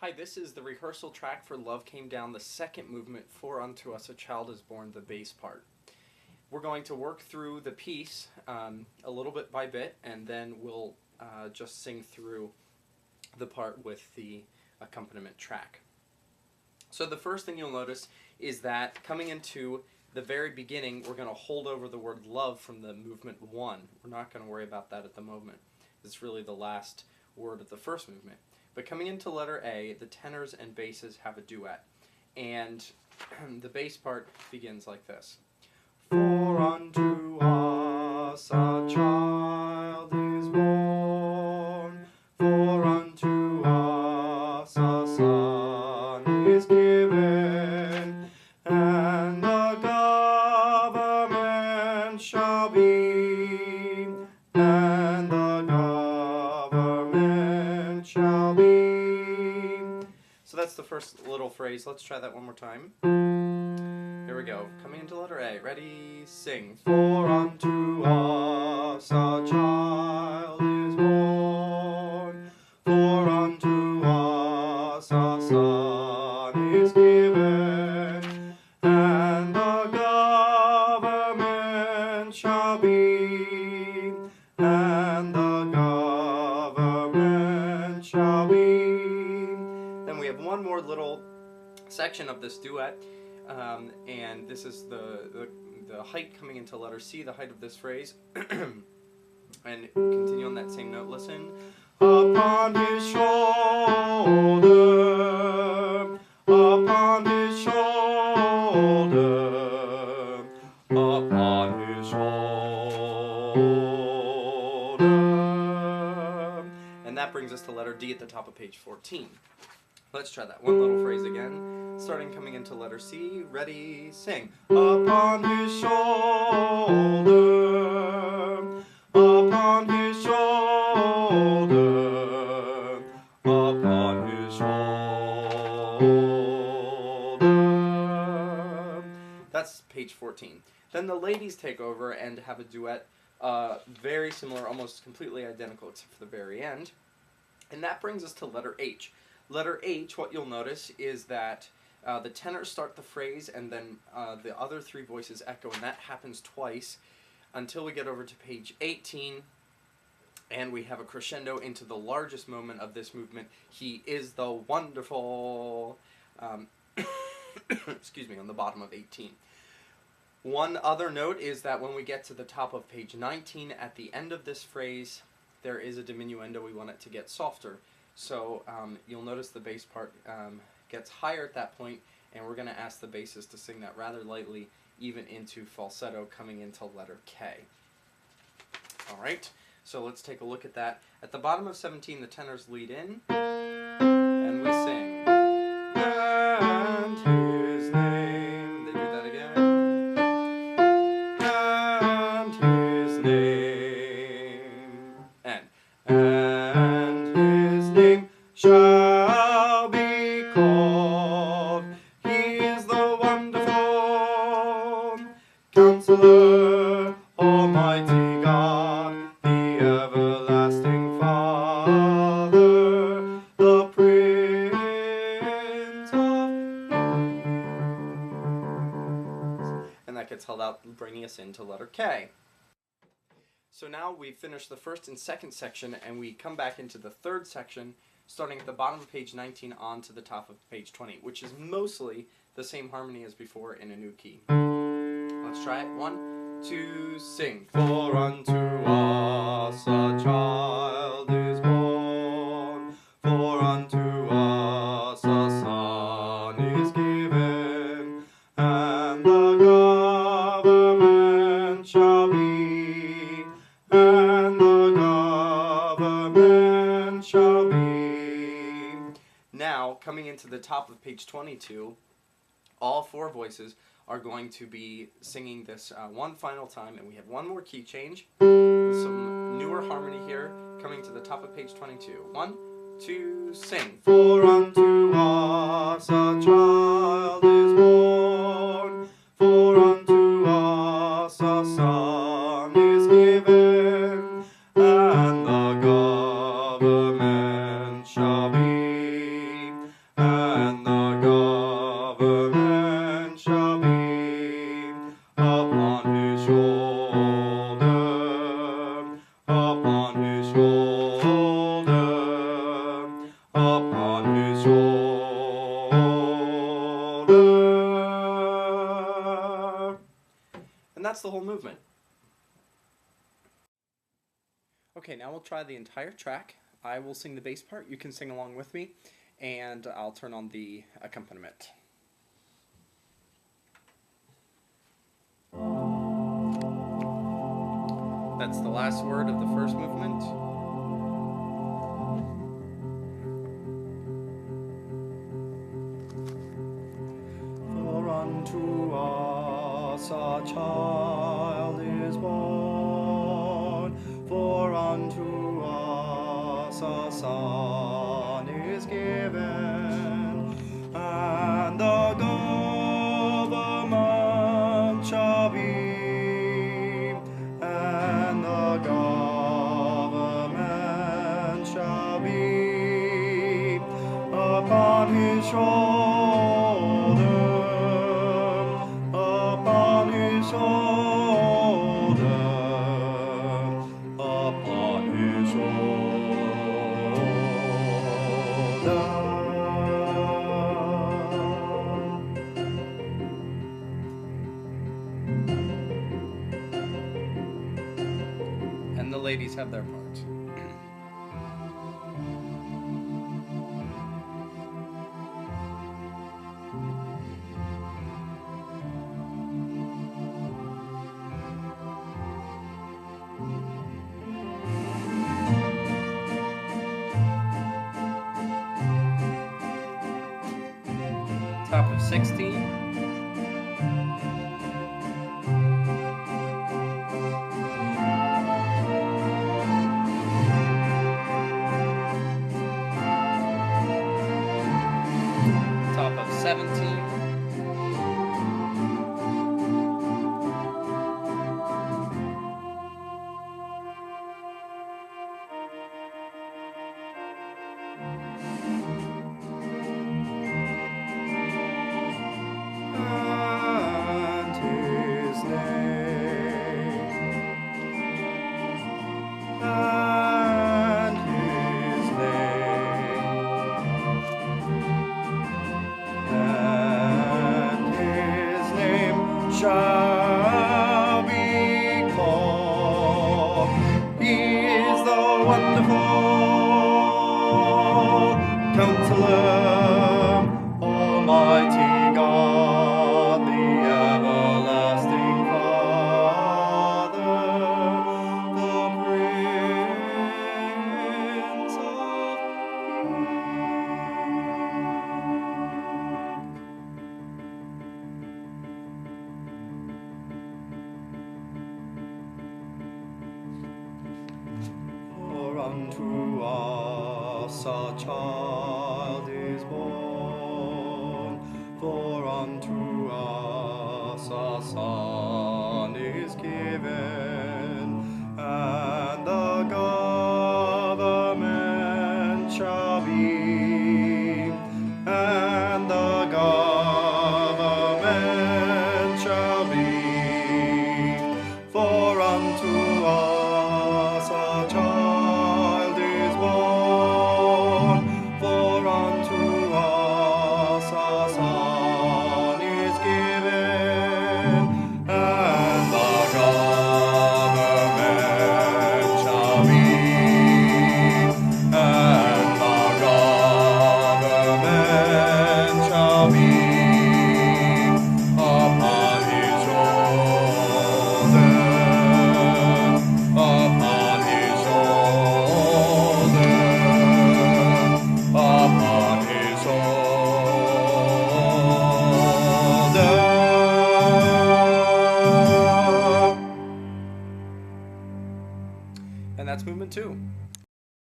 Hi, this is the rehearsal track for Love Came Down, the second movement, For Unto Us a Child is Born, the bass part. We're going to work through the piece a little bit by bit, and then we'll just sing through the part with the accompaniment track. So the first thing you'll notice is that coming into the very beginning, we're going to hold over the word love from the movement 1. We're not going to worry about that at the moment. It's really the last word of the first movement. But coming into letter A, the tenors and basses have a duet. And the bass part begins like this. For unto us a child is born, for unto us a son is given, and the government shall be, and the government shall be. So that's the first little phrase. Let's try that one more time. Here we go. Coming into letter A. Ready, sing. For unto us a child is born, for unto us a son is given, and the government shall be, and the government shall be. Then we have one more little section of this duet. And this is the height coming into letter C, the height of this phrase. And continue on that same note, listen. Upon his shoulder, upon his shoulder, upon his shoulder. And that brings us to letter D at the top of page 14. Let's try that one little phrase again, starting coming into letter C. Ready, sing. Upon his shoulder, upon his shoulder, upon his shoulder. That's page 14. Then the ladies take over and have a duet, very similar, almost completely identical except for the very end. And that brings us to letter H. Letter H, what you'll notice is that the tenors start the phrase and then the other three voices echo, and that happens twice until we get over to page 18, and we have a crescendo into the largest moment of this movement. He is the wonderful, excuse me, on the bottom of 18. One other note is that when we get to the top of page 19, at the end of this phrase, there is a diminuendo. We want it to get softer. So you'll notice the bass part gets higher at that point, and we're going to ask the bassist to sing that rather lightly, even into falsetto, coming into letter K. All right, so let's take a look at that. At the bottom of 17, the tenors lead in, and we sing. And his name, they do that again. And his name, and his name shall be called. He is the wonderful Counselor, Almighty God, the everlasting Father, the Prince of Peace. And that gets held out, bringing us into letter K. So now we've finished the first and second section, and we come back into the third section, starting at the bottom of page 19 on to the top of page 20, which is mostly the same harmony as before in a new key. Let's try it. 1, 2, sing. For unto us a child is born, for unto us a son is given, and the government shall be, and the government shall be. Now, coming into the top of page 22, all four voices are going to be singing this one final time, and we have one more key change with some newer harmony here, coming to the top of page 22. 1, 2, sing. For unto us a child is born, for unto us a son is given, and the government shall be, that's the whole movement. Okay, now we'll try the entire track. I will sing the bass part, you can sing along with me, and I'll turn on the accompaniment. That's the last word of the first movement. For unto us a child is born, for unto us a son is given, and the government shall be, and the government shall be upon his shoulder, upon his shoulder, upon his shoulder. And the ladies have their part. Top of 16. Top of 17. And his name, and his name shall be called. He is the wonderful Counselor, Almighty God, the everlasting Father, the Prince of For unto us a child is born, for unto us a son is given, and the government shall be, and the government shall be. For unto us a child is born, for unto us a son is given, and the government shall be, and the government shall be upon his shoulder, upon his shoulder, upon his shoulder. And that's movement 2.